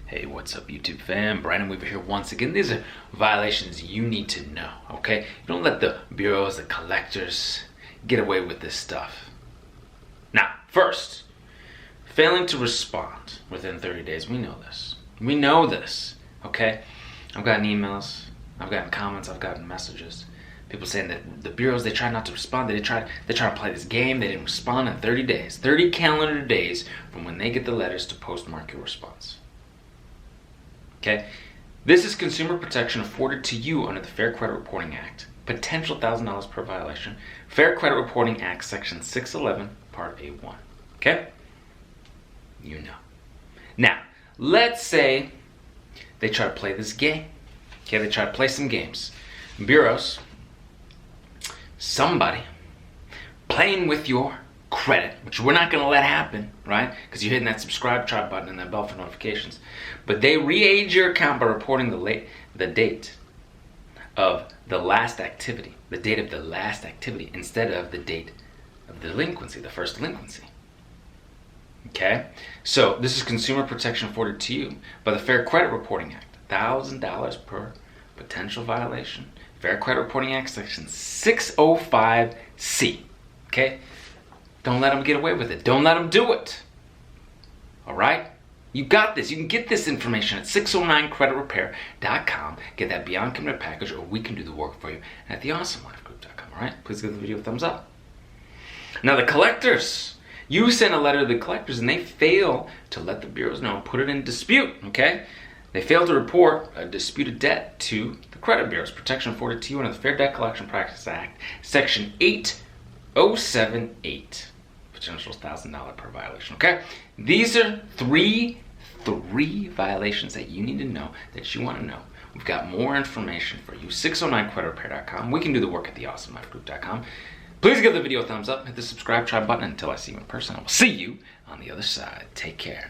Hey, what's up YouTube fam? Brandon Weaver here once again. These are violations you need to know, okay? You don't let the bureaus, the collectors get away with this stuff. Now, first, failing to respond within 30 days. We know this. We know this, okay? I've gotten emails, I've gotten comments, I've gotten messages. People saying that the bureaus, they try not to respond. They try to play this game. They didn't respond in 30 days. 30 calendar days from when they get the letters to postmark your response. Okay, this is consumer protection afforded to you under the Fair Credit Reporting Act. Potential $1,000 per violation. Fair Credit Reporting Act, Section 611, Part A1. Okay? You know. Now, let's say they try to play this game. Okay, they try to play some games. Bureaus, somebody playing with your credit, which we're not going to let happen, right? Because you're hitting that subscribe button and that bell for notifications. But they re-age your account by reporting the date of the last activity, instead of the date of the delinquency, the first delinquency. Okay? So this is consumer protection afforded to you by the Fair Credit Reporting Act. $1,000 per potential violation. Fair Credit Reporting Act, Section 605C. Okay? Don't let them get away with it. Don't let them do it. All right? You got this. You can get this information at 609creditrepair.com. Get that Beyond Commit package, or we can do the work for you at theawesomelifegroup.com. All right? Please give the video a thumbs up. Now, the collectors. You send a letter to the collectors, and they fail to let the bureaus know and put it in dispute. Okay? They fail to report a disputed debt to the credit bureaus. Protection afforded to you under the Fair Debt Collection Practices Act, Section 8078. Potential $1,000 per violation. Okay? These are three violations that you need to know, that you want to know. We've got more information for you. 609creditrepair.com. We can do the work at theawesomelifegroup.com. Please give the video a thumbs up. Hit the subscribe button. Until I see you in person, I will see you on the other side. Take care.